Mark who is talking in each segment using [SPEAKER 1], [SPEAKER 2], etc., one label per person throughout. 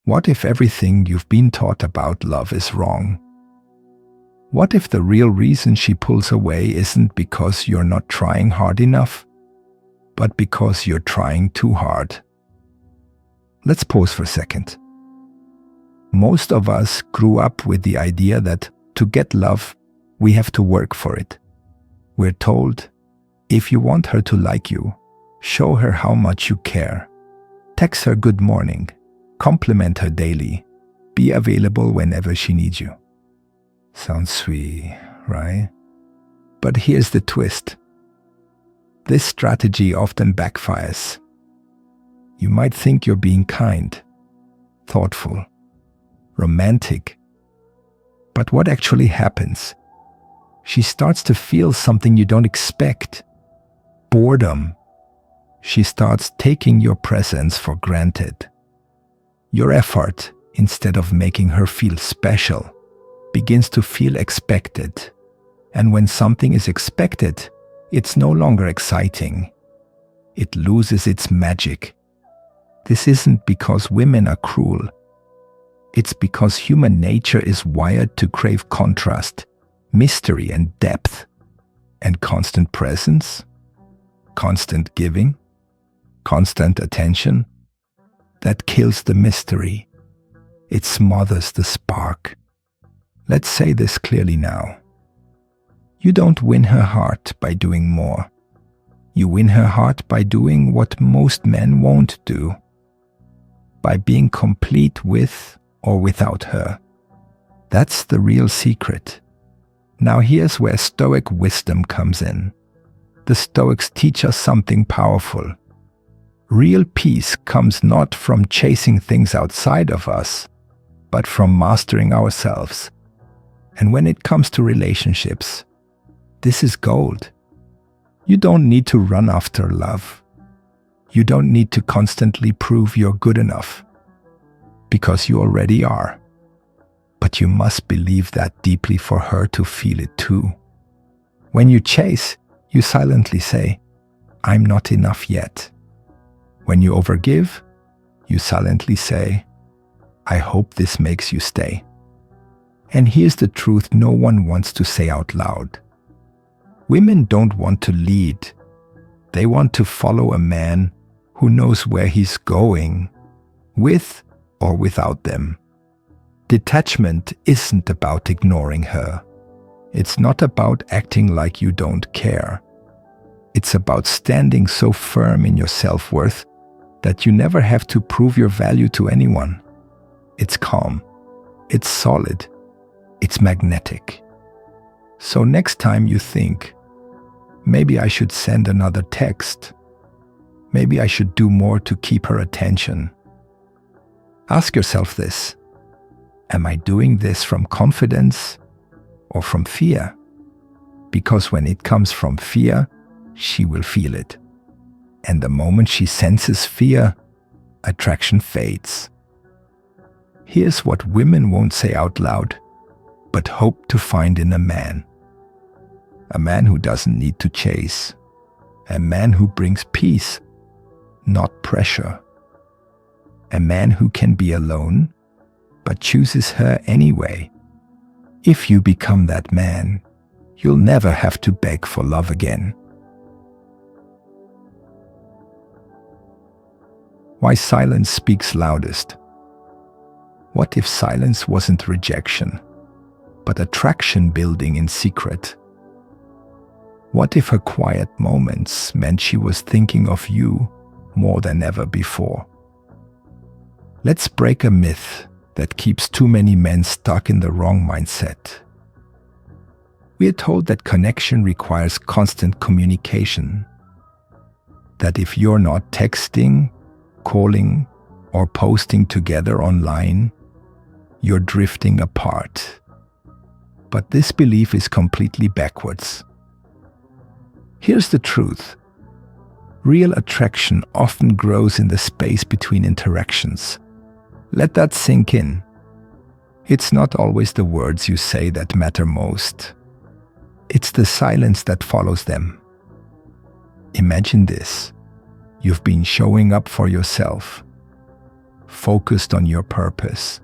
[SPEAKER 1] What if everything you've been taught about love is wrong? What if the real reason she pulls away isn't because you're not trying hard enough, but because you're trying too hard? Let's pause for a second. Most of us grew up with the idea that to get love, we have to work for it. We're told, if you want her to like you, show her how much you care. Text her good morning, compliment her daily, be available whenever she needs you. Sounds sweet, right? But here's the twist. This strategy often backfires. You might think you're being kind, thoughtful, romantic. But what actually happens? She starts to feel something you don't expect. Boredom. She starts taking your presence for granted. Your effort, instead of making her feel special, begins to feel expected. And when something is expected, it's no longer exciting. It loses its magic. This isn't because women are cruel. It's because human nature is wired to crave contrast, mystery and depth, and constant presence, constant giving, constant attention. That kills the mystery. It smothers the spark. Let's say this clearly now. You don't win her heart by doing more. You win her heart by doing what most men won't do. By being complete with or without her. That's the real secret. Now here's where Stoic wisdom comes in. The Stoics teach us something powerful. Real peace comes not from chasing things outside of us, but from mastering ourselves. And when it comes to relationships, this is gold. You don't need to run after love. You don't need to constantly prove you're good enough, because you already are. But you must believe that deeply for her to feel it too. When you chase, you silently say, I'm not enough yet. When you overgive, you silently say, I hope this makes you stay. And here's the truth no one wants to say out loud. Women don't want to lead. They want to follow a man who knows where he's going, with or without them. Detachment isn't about ignoring her. It's not about acting like you don't care. It's about standing so firm in your self-worth that you never have to prove your value to anyone. It's calm. It's solid. It's magnetic. So next time you think, maybe I should send another text. Maybe I should do more to keep her attention. Ask yourself this. Am I doing this from confidence or from fear? Because when it comes from fear, she will feel it. And the moment she senses fear, attraction fades. Here's what women won't say out loud, but hope to find in a man. A man who doesn't need to chase. A man who brings peace, not pressure. A man who can be alone, but chooses her anyway. If you become that man, you'll never have to beg for love again. Why silence speaks loudest. What if silence wasn't rejection, but attraction building in secret? What if her quiet moments meant she was thinking of you more than ever before? Let's break a myth that keeps too many men stuck in the wrong mindset. We are told that connection requires constant communication. That if you're not texting, calling, or posting together online, you're drifting apart. But this belief is completely backwards. Here's the truth. Real attraction often grows in the space between interactions. Let that sink in. It's not always the words you say that matter most. It's the silence that follows them. Imagine this. You've been showing up for yourself, focused on your purpose,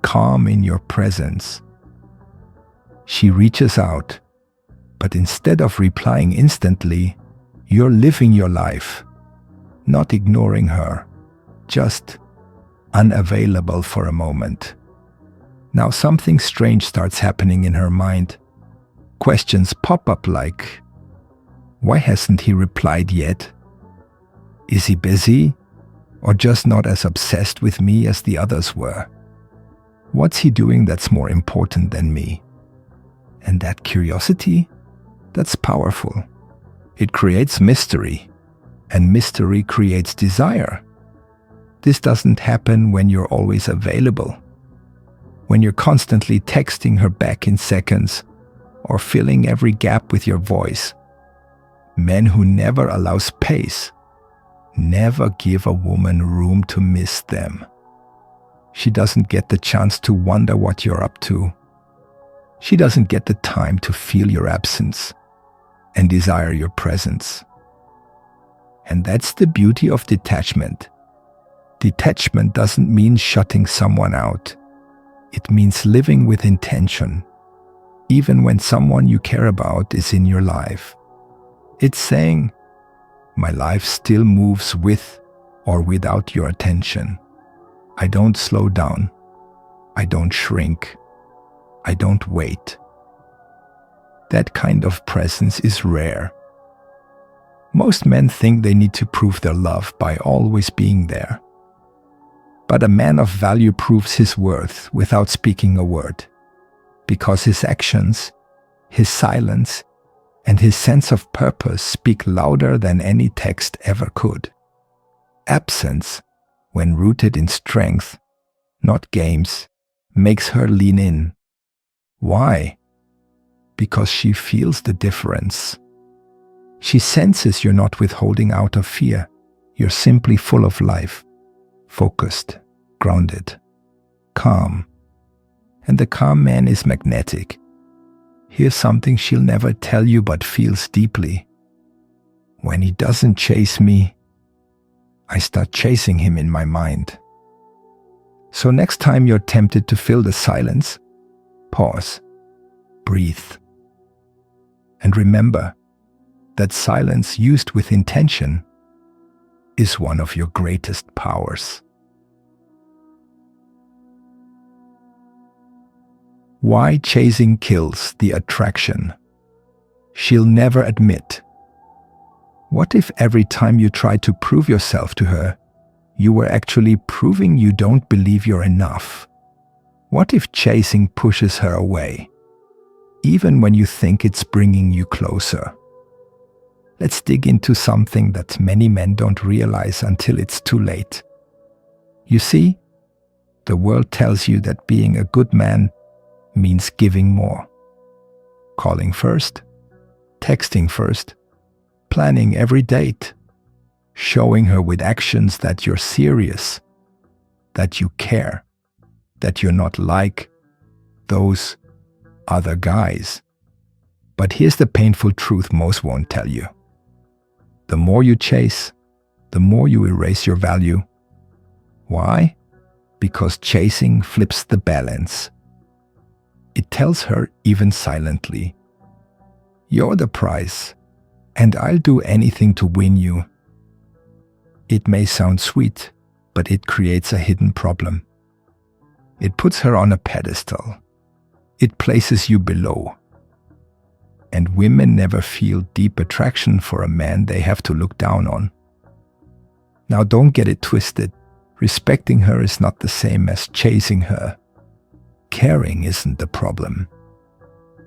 [SPEAKER 1] calm in your presence. She reaches out, but instead of replying instantly, you're living your life, not ignoring her, just unavailable for a moment. Now something strange starts happening in her mind. Questions pop up like, why hasn't he replied yet? Is he busy? Or just not as obsessed with me as the others were? What's he doing that's more important than me? And that curiosity, that's powerful. It creates mystery, and mystery creates desire. This doesn't happen when you're always available, when you're constantly texting her back in seconds or filling every gap with your voice. Men who never allow space never give a woman room to miss them. She doesn't get the chance to wonder what you're up to. She doesn't get the time to feel your absence and desire your presence. And that's the beauty of detachment. Detachment doesn't mean shutting someone out. It means living with intention, even when someone you care about is in your life. It's saying, my life still moves with or without your attention. I don't slow down. I don't shrink. I don't wait. That kind of presence is rare. Most men think they need to prove their love by always being there. But a man of value proves his worth without speaking a word, because his actions, his silence, and his sense of purpose speak louder than any text ever could. Absence, when rooted in strength, not games, makes her lean in. Why? Because she feels the difference. She senses you're not withholding out of fear. You're simply full of life, focused, grounded, calm. And the calm man is magnetic. Here's something she'll never tell you but feels deeply. When he doesn't chase me, I start chasing him in my mind. So next time you're tempted to fill the silence, pause, breathe. And remember that silence used with intention is one of your greatest powers. Why chasing kills the attraction? She'll never admit. What if every time you try to prove yourself to her, you were actually proving you don't believe you're enough? What if chasing pushes her away, even when you think it's bringing you closer? Let's dig into something that many men don't realize until it's too late. You see, the world tells you that being a good man means giving more. Calling first, texting first, planning every date, showing her with actions that you're serious, that you care, that you're not like those other guys. But here's the painful truth most won't tell you. The more you chase, the more you erase your value. Why? Because chasing flips the balance. It tells her, even silently, you're the prize, and I'll do anything to win you. It may sound sweet, but it creates a hidden problem. It puts her on a pedestal. It places you below. And women never feel deep attraction for a man they have to look down on. Now don't get it twisted. Respecting her is not the same as chasing her. Caring isn't the problem.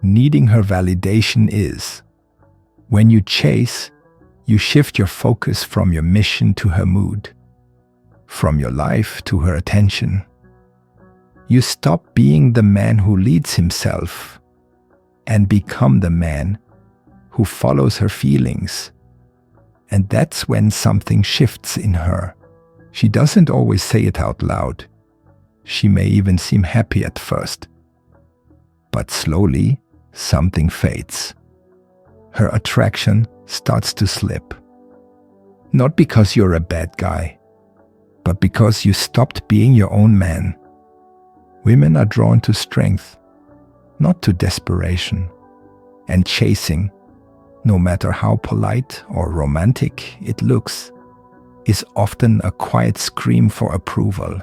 [SPEAKER 1] Needing her validation is. When you chase, you shift your focus from your mission to her mood, from your life to her attention. You stop being the man who leads himself and become the man who follows her feelings. And that's when something shifts in her. She doesn't always say it out loud. She may even seem happy at first. But slowly, something fades. Her attraction starts to slip. Not because you're a bad guy, but because you stopped being your own man. Women are drawn to strength, not to desperation. And chasing, no matter how polite or romantic it looks, is often a quiet scream for approval.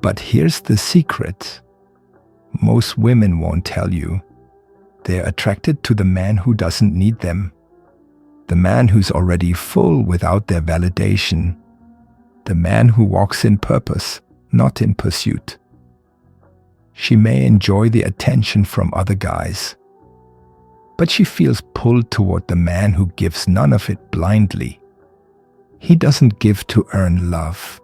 [SPEAKER 1] But here's the secret. Most women won't tell you. They're attracted to the man who doesn't need them. The man who's already full without their validation. The man who walks in purpose, not in pursuit. She may enjoy the attention from other guys, but she feels pulled toward the man who gives none of it blindly. He doesn't give to earn love.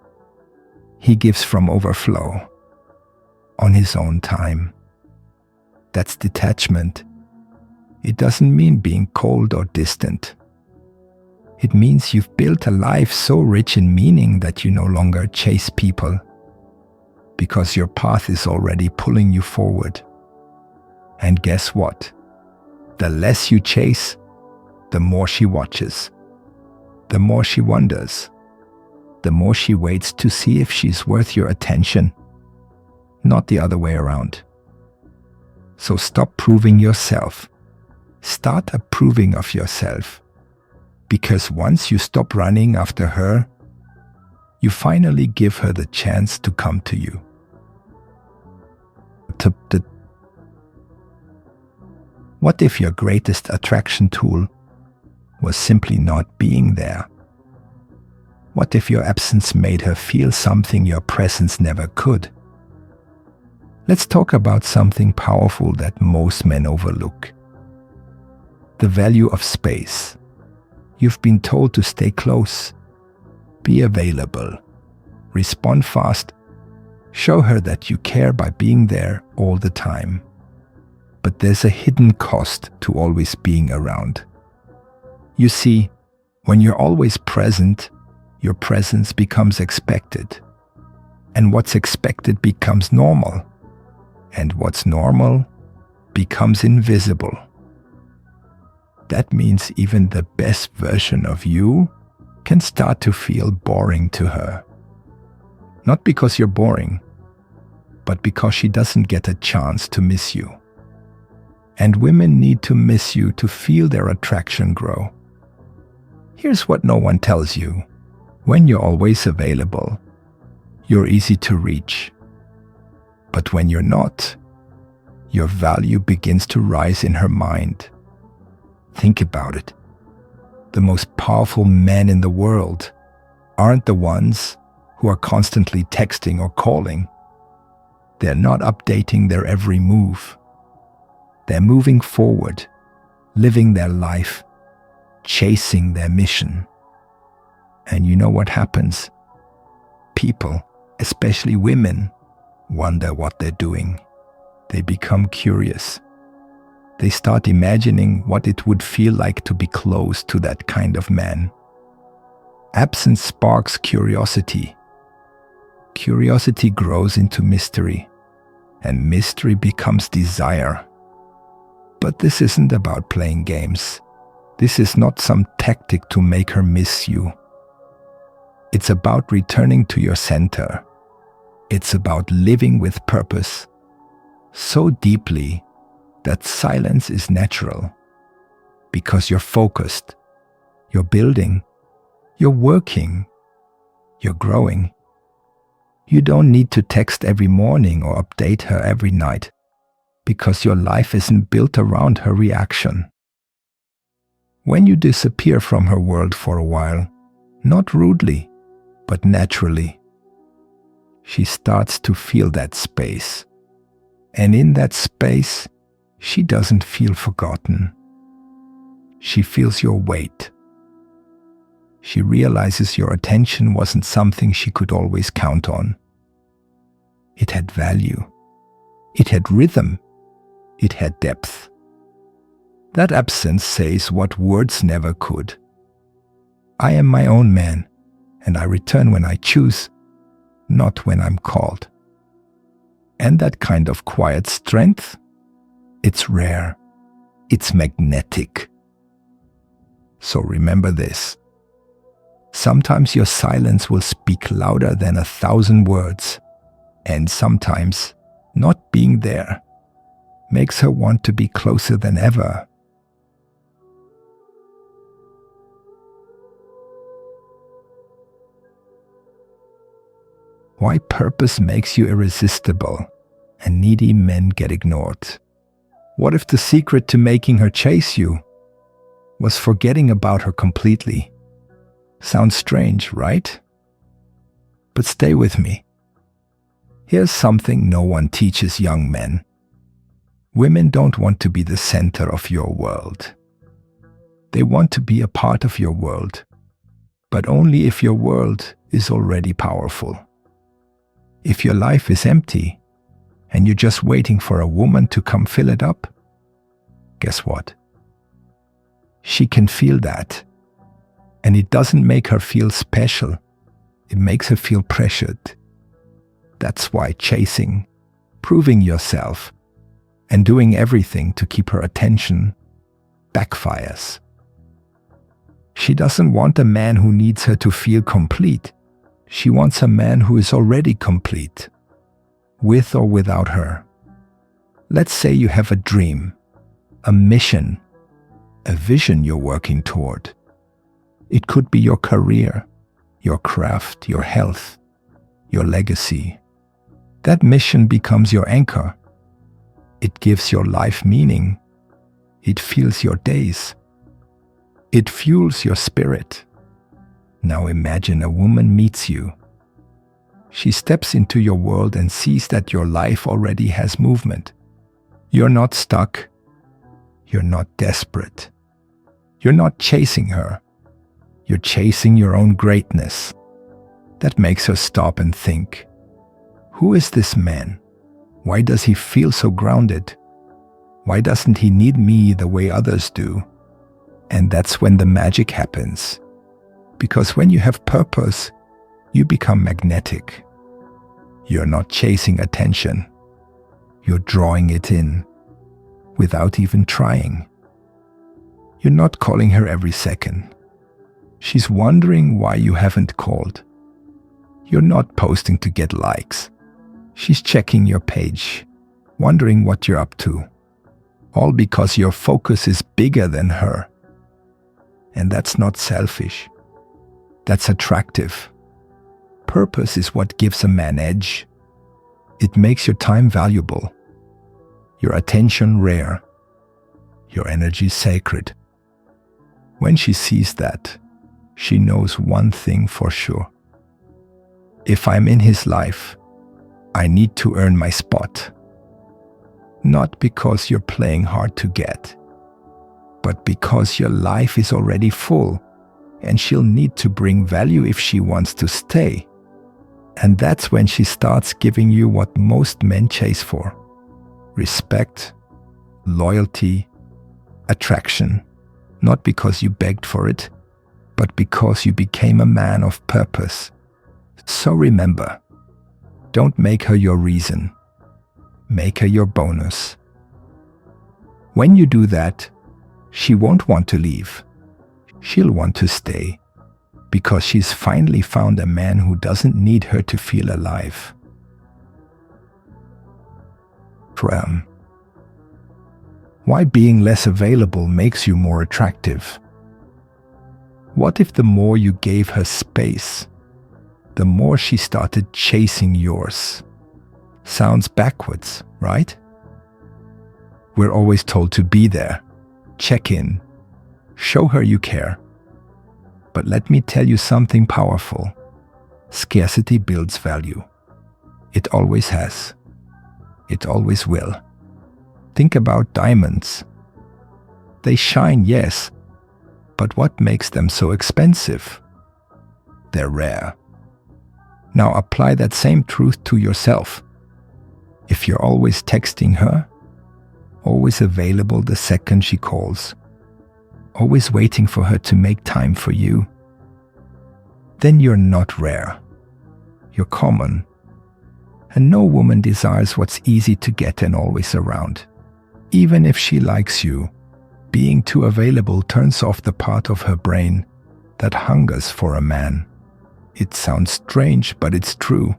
[SPEAKER 1] He gives from overflow, on his own time. That's detachment. It doesn't mean being cold or distant. It means you've built a life so rich in meaning that you no longer chase people, because your path is already pulling you forward. And guess what? The less you chase, the more she watches, the more she wonders, the more she waits to see if she's worth your attention, not the other way around. So stop proving yourself. Start approving of yourself. Because once you stop running after her, you finally give her the chance to come to you. What if your greatest attraction tool was simply not being there? What if your absence made her feel something your presence never could? Let's talk about something powerful that most men overlook. The value of space. You've been told to stay close, be available, respond fast, show her that you care by being there all the time. But there's a hidden cost to always being around. You see, when you're always present, your presence becomes expected. And what's expected becomes normal. And what's normal becomes invisible. That means even the best version of you can start to feel boring to her. Not because you're boring, but because she doesn't get a chance to miss you. And women need to miss you to feel their attraction grow. Here's what no one tells you. When you're always available, you're easy to reach. But when you're not, your value begins to rise in her mind. Think about it. The most powerful men in the world aren't the ones who are constantly texting or calling. They're not updating their every move. They're moving forward, living their life, chasing their mission. And you know what happens? People, especially women, wonder what they're doing. They become curious. They start imagining what it would feel like to be close to that kind of man. Absence sparks curiosity. Curiosity grows into mystery, and mystery becomes desire. But this isn't about playing games. This is not some tactic to make her miss you. It's about returning to your center. It's about living with purpose, so deeply that silence is natural. Because you're focused, you're building, you're working, you're growing. You don't need to text every morning or update her every night, because your life isn't built around her reaction. When you disappear from her world for a while, not rudely, but naturally, she starts to feel that space. And in that space, she doesn't feel forgotten. She feels your weight. She realizes your attention wasn't something she could always count on. It had value. It had rhythm. It had depth. That absence says what words never could. I am my own man, and I return when I choose, not when I'm called. And that kind of quiet strength, it's rare. It's magnetic. So remember this. Sometimes your silence will speak louder than 1,000 words, and sometimes not being there makes her want to be closer than ever. Why purpose makes you irresistible and needy men get ignored. What if the secret to making her chase you was forgetting about her completely? Sounds strange, right? But stay with me. Here's something no one teaches young men. Women don't want to be the center of your world. They want to be a part of your world, but only if your world is already powerful. If your life is empty and you're just waiting for a woman to come fill it up, guess what? She can feel that. And it doesn't make her feel special. It makes her feel pressured. That's why chasing, proving yourself, and doing everything to keep her attention backfires. She doesn't want a man who needs her to feel complete. She wants a man who is already complete, with or without her. Let's say you have a dream, a mission, a vision you're working toward. It could be your career, your craft, your health, your legacy. That mission becomes your anchor. It gives your life meaning. It fills your days. It fuels your spirit. Now imagine a woman meets you. She steps into your world and sees that your life already has movement. You're not stuck. You're not desperate. You're not chasing her. You're chasing your own greatness. That makes her stop and think, who is this man? Why does he feel so grounded? Why doesn't he need me the way others do? And that's when the magic happens. Because when you have purpose, you become magnetic. You're not chasing attention. You're drawing it in without even trying. You're not calling her every second. She's wondering why you haven't called. You're not posting to get likes. She's checking your page, wondering what you're up to. All because your focus is bigger than her. And that's not selfish. That's attractive. Purpose is what gives a man edge. It makes your time valuable, your attention rare, your energy sacred. When she sees that, she knows one thing for sure. If I'm in his life, I need to earn my spot. Not because you're playing hard to get, but because your life is already full and she'll need to bring value if she wants to stay. And that's when she starts giving you what most men chase for: respect, loyalty, attraction, not because you begged for it, but because you became a man of purpose. So remember, don't make her your reason. Make her your bonus. When you do that, she won't want to leave. She'll want to stay, because she's finally found a man who doesn't need her to feel alive. Why being less available makes you more attractive? What if the more you gave her space, the more she started chasing yours? Sounds backwards, right? We're always told to be there, check in, show her you care. But let me tell you something powerful. Scarcity builds value. It always has. It always will. Think about diamonds. They shine, yes, but what makes them so expensive? They're rare. Now apply that same truth to yourself. If you're always texting her, always available the second she calls, always waiting for her to make time for you, then you're not rare. You're common. And no woman desires what's easy to get and always around. Even if she likes you, being too available turns off the part of her brain that hungers for a man. It sounds strange, but it's true.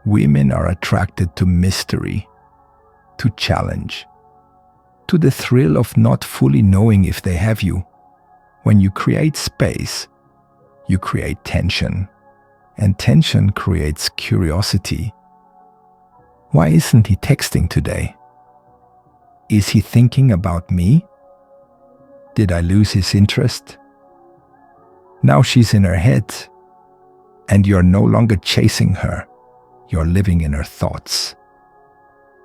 [SPEAKER 1] Women are attracted to mystery, to challenge, to the thrill of not fully knowing if they have you. When you create space, you create tension, and tension creates curiosity. Why isn't he texting today? Is he thinking about me? Did I lose his interest? Now she's in her head, and you're no longer chasing her. You're living in her thoughts.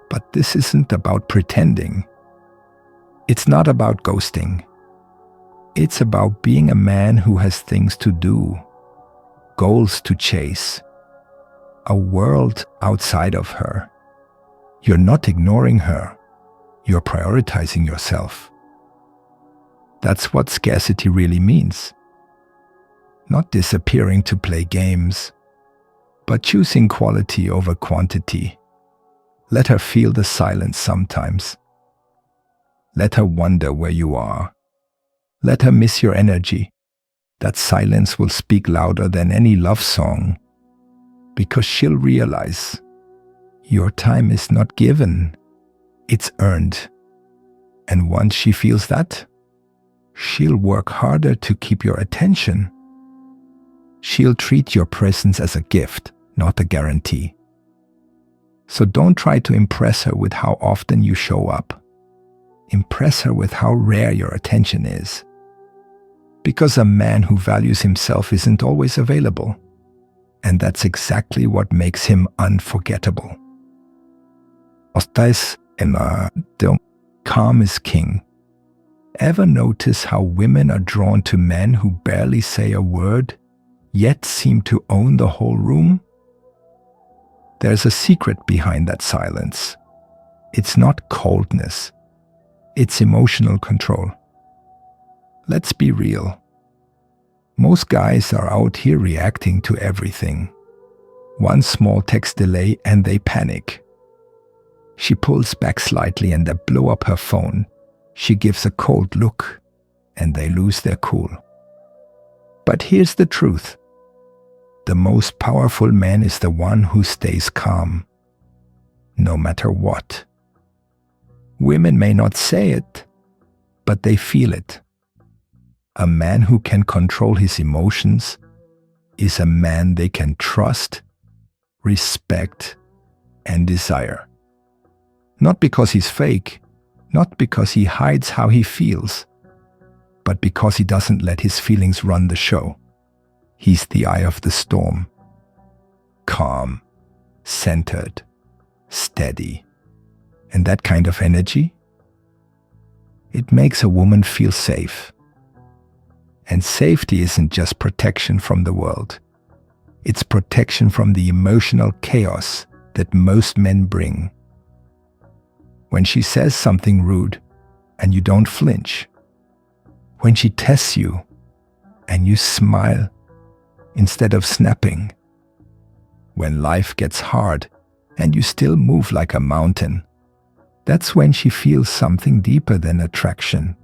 [SPEAKER 1] But this isn't about pretending. It's not about ghosting. It's about being a man who has things to do, goals to chase, a world outside of her. You're not ignoring her. You're prioritizing yourself. That's what scarcity really means. Not disappearing to play games, but choosing quality over quantity. Let her feel the silence sometimes. Let her wonder where you are. Let her miss your energy. That silence will speak louder than any love song, because she'll realize your time is not given, it's earned. And once she feels that, she'll work harder to keep your attention. She'll treat your presence as a gift, not a guarantee. So don't try to impress her with how often you show up. Impress her with how rare your attention is. Because a man who values himself isn't always available. And that's exactly what makes him unforgettable. Calm is king. Ever notice how women are drawn to men who barely say a word, yet seem to own the whole room? There's a secret behind that silence. It's not coldness. It's emotional control. Let's be real. Most guys are out here reacting to everything. One small text delay and they panic. She pulls back slightly and they blow up her phone. She gives a cold look and they lose their cool. But here's the truth. The most powerful man is the one who stays calm, no matter what. Women may not say it, but they feel it. A man who can control his emotions is a man they can trust, respect, and desire. Not because he's fake, not because he hides how he feels, but because he doesn't let his feelings run the show. He's the eye of the storm. Calm, centered, steady. And that kind of energy, it makes a woman feel safe. And safety isn't just protection from the world. It's protection from the emotional chaos that most men bring. When she says something rude and you don't flinch. When she tests you and you smile instead of snapping. When life gets hard and you still move like a mountain. That's when she feels something deeper than attraction.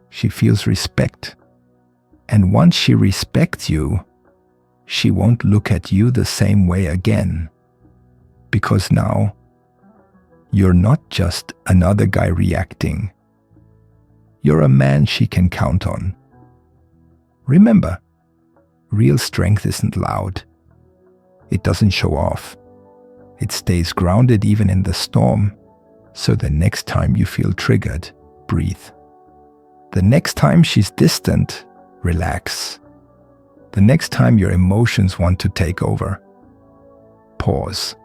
[SPEAKER 1] She feels respect. And once she respects you, she won't look at you the same way again. Because now, you're not just another guy reacting. You're a man she can count on. Remember, real strength isn't loud. It doesn't show off. It stays grounded even in the storm. So the next time you feel triggered, breathe. The next time she's distant, relax. The next time your emotions want to take over, pause.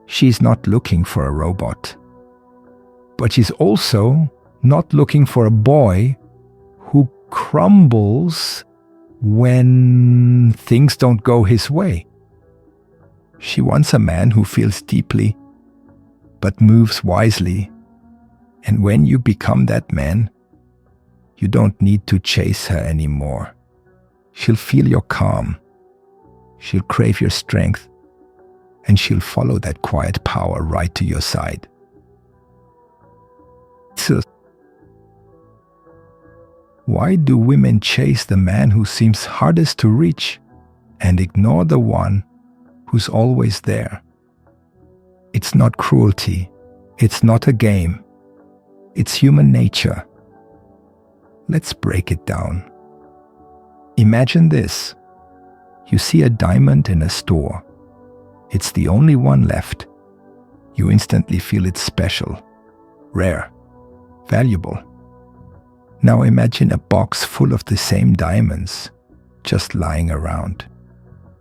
[SPEAKER 1] She's not looking for a robot. But she's also not looking for a boy who crumbles when things don't go his way. She wants a man who feels deeply, but moves wisely. And when you become that man, you don't need to chase her anymore. She'll feel your calm. She'll crave your strength. And she'll follow that quiet power right to your side. Why do women chase the man who seems hardest to reach and ignore the one who's always there? It's not cruelty. It's not a game. It's human nature. Let's break it down. Imagine this. You see a diamond in a store. It's the only one left. You instantly feel it's special, rare, valuable. Now imagine a box full of the same diamonds, just lying around.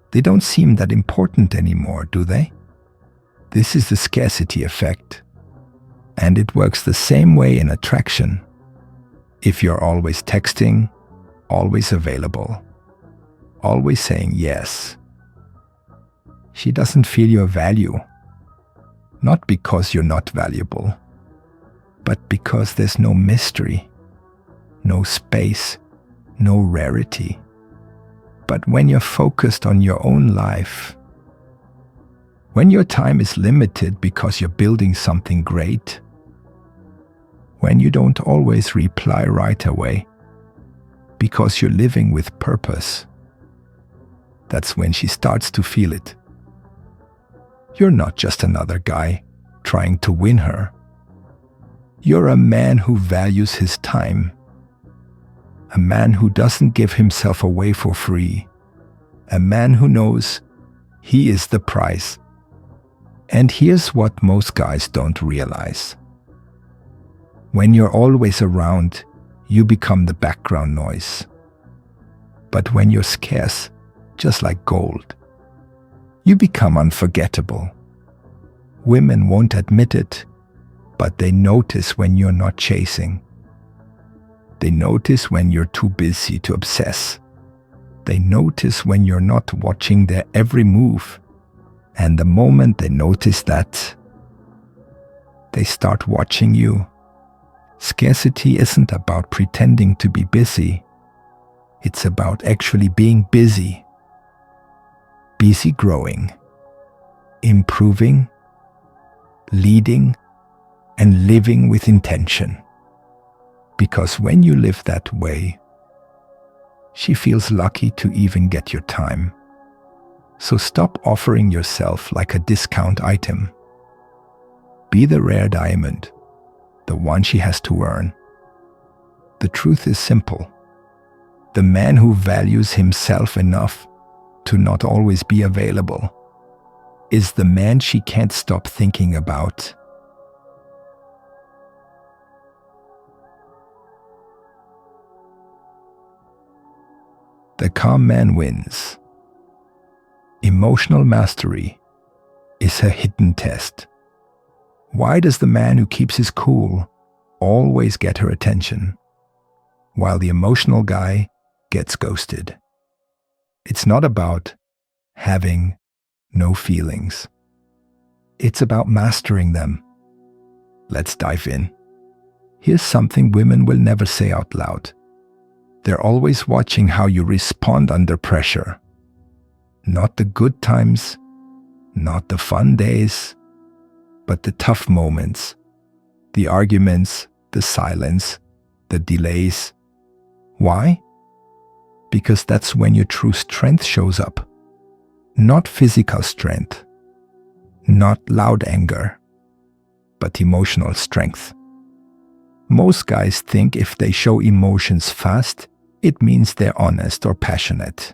[SPEAKER 1] They don't seem that important anymore, do they? This is the scarcity effect. And it works the same way in attraction. If you're always texting, always available, always saying yes, she doesn't feel your value. Not because you're not valuable, but because there's no mystery, no space, no rarity. But when you're focused on your own life, when your time is limited because you're building something great, when you don't always reply right away because you're living with purpose, that's when she starts to feel it. You're not just another guy trying to win her. You're a man who values his time. A man who doesn't give himself away for free. A man who knows he is the prize. And here's what most guys don't realize. When you're always around, you become the background noise. But when you're scarce, just like gold, you become unforgettable. Women won't admit it, but they notice when you're not chasing. They notice when you're too busy to obsess. They notice when you're not watching their every move. And the moment they notice that, they start watching you. Scarcity isn't about pretending to be busy. It's about actually being busy. Busy growing, improving, leading, and living with intention. Because when you live that way, she feels lucky to even get your time. So stop offering yourself like a discount item. Be the rare diamond, the one she has to earn. The truth is simple. The man who values himself enough to not always be available is the man she can't stop thinking about. The calm man wins. Emotional mastery is a hidden test. Why does the man who keeps his cool always get her attention, while the emotional guy gets ghosted? It's not about having no feelings. It's about mastering them. Let's dive in. Here's something women will never say out loud. They're always watching how you respond under pressure. Not the good times, not the fun days, but the tough moments, the arguments, the silence, the delays. Why? Because that's when your true strength shows up. Not physical strength, not loud anger, but emotional strength. Most guys think if they show emotions fast, it means they're honest or passionate.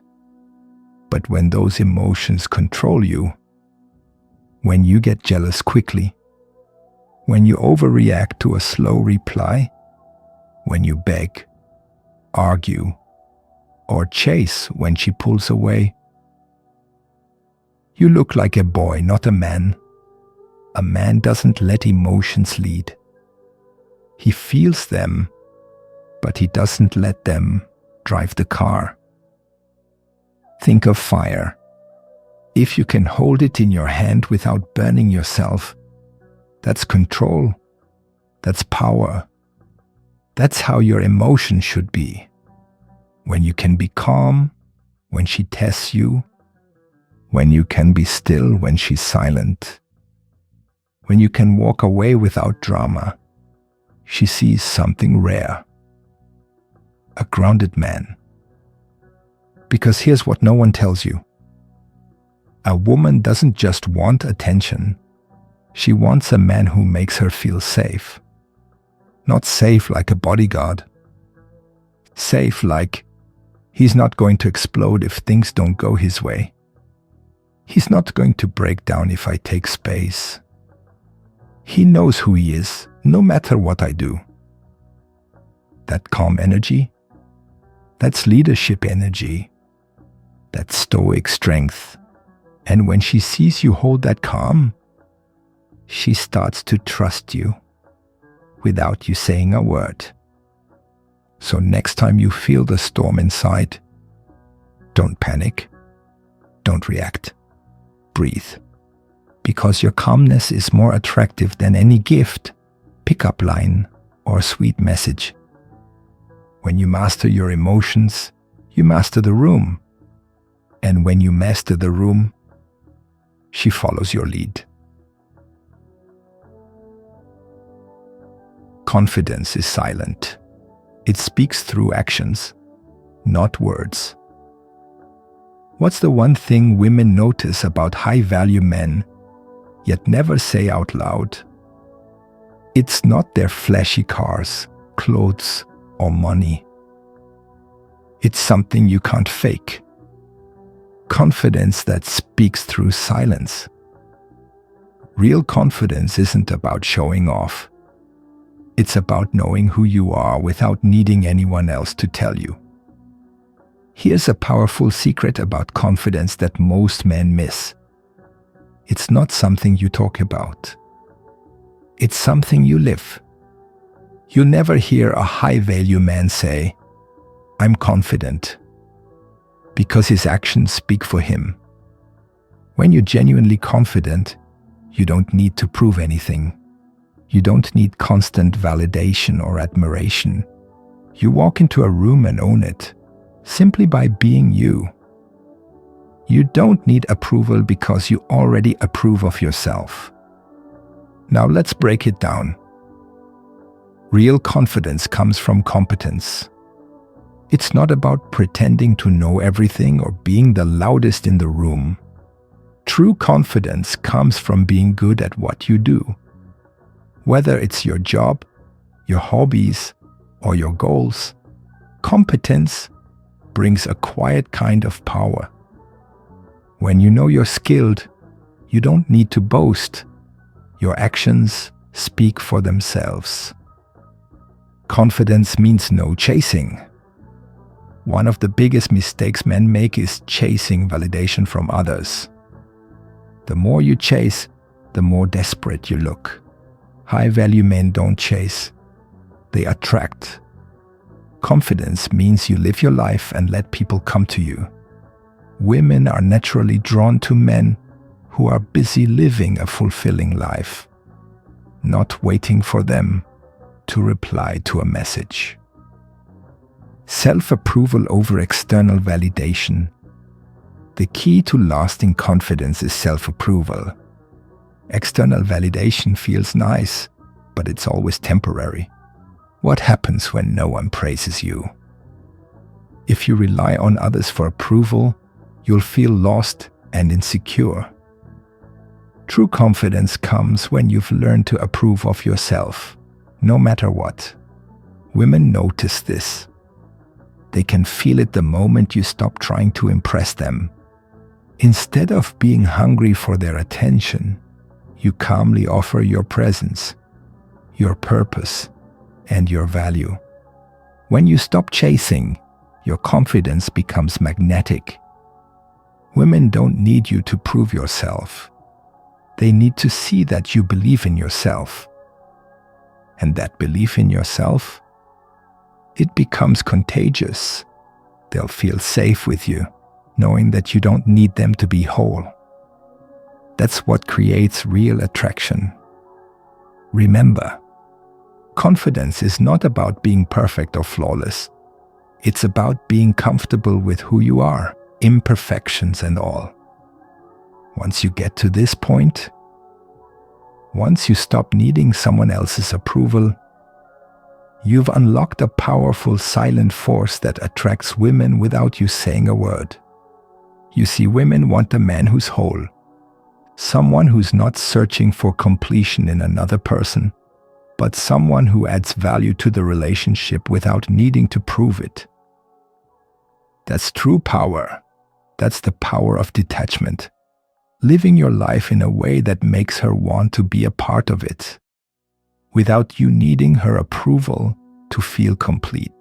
[SPEAKER 1] But when those emotions control you, when you get jealous quickly, when you overreact to a slow reply, when you beg, argue, or chase when she pulls away, you look like a boy, not a man. A man doesn't let emotions lead. He feels them, but he doesn't let them drive the car. Think of fire. If you can hold it in your hand without burning yourself, that's control. That's power. That's how your emotions should be. When you can be calm, when she tests you, when you can be still when she's silent, when you can walk away without drama, she sees something rare. a grounded man. Because here's what no one tells you. A woman doesn't just want attention. She wants a man who makes her feel safe. Not safe like a bodyguard. Safe like he's not going to explode if things don't go his way. He's not going to break down if I take space. He knows who he is, no matter what I do. That calm energy, that's leadership energy, that stoic strength. And when she sees you hold that calm, she starts to trust you without you saying a word. So next time you feel the storm inside, don't panic, don't react, breathe. Because your calmness is more attractive than any gift, pickup line, or sweet message. When you master your emotions, you master the room. And when you master the room, she follows your lead. Confidence is silent. It speaks through actions, not words. What's the one thing women notice about high-value men, yet never say out loud? It's not their flashy cars, clothes, or money. It's something you can't fake. Confidence that speaks through silence. Real confidence isn't about showing off. It's about knowing who you are without needing anyone else to tell you. Here's a powerful secret about confidence that most men miss. It's not something you talk about. It's something you live. You never hear a high-value man say, "I'm confident," because his actions speak for him. When you're genuinely confident, you don't need to prove anything. You don't need constant validation or admiration. You walk into a room and own it, simply by being you. You don't need approval because you already approve of yourself. Now let's break it down. Real confidence comes from competence. It's not about pretending to know everything or being the loudest in the room. True confidence comes from being good at what you do. Whether it's your job, your hobbies, or your goals, competence brings a quiet kind of power. When you know you're skilled, you don't need to boast. Your actions speak for themselves. Confidence means no chasing. One of the biggest mistakes men make is chasing validation from others. The more you chase, the more desperate you look. High-value men don't chase. They attract. Confidence means you live your life and let people come to you. Women are naturally drawn to men who are busy living a fulfilling life, not waiting for them to reply to a message. Self-approval over external validation. The key to lasting confidence is self-approval. External validation feels nice, but it's always temporary. What happens when no one praises you? If you rely on others for approval, you'll feel lost and insecure. True confidence comes when you've learned to approve of yourself, no matter what. Women notice this. They can feel it the moment you stop trying to impress them. Instead of being hungry for their attention, you calmly offer your presence, your purpose, and your value. When you stop chasing, your confidence becomes magnetic. Women don't need you to prove yourself. They need to see that you believe in yourself. And that belief in yourself, it becomes contagious. They'll feel safe with you, knowing that you don't need them to be whole. That's what creates real attraction. Remember, confidence is not about being perfect or flawless. It's about being comfortable with who you are, imperfections and all. Once you get to this point, once you stop needing someone else's approval, You've unlocked a powerful silent force that attracts women without you saying a word. You see, women want a man who's whole, someone who's not searching for completion in another person, but someone who adds value to the relationship without needing to prove it. That's true power. That's the power of detachment. Living your life in a way that makes her want to be a part of it, without you needing her approval to feel complete.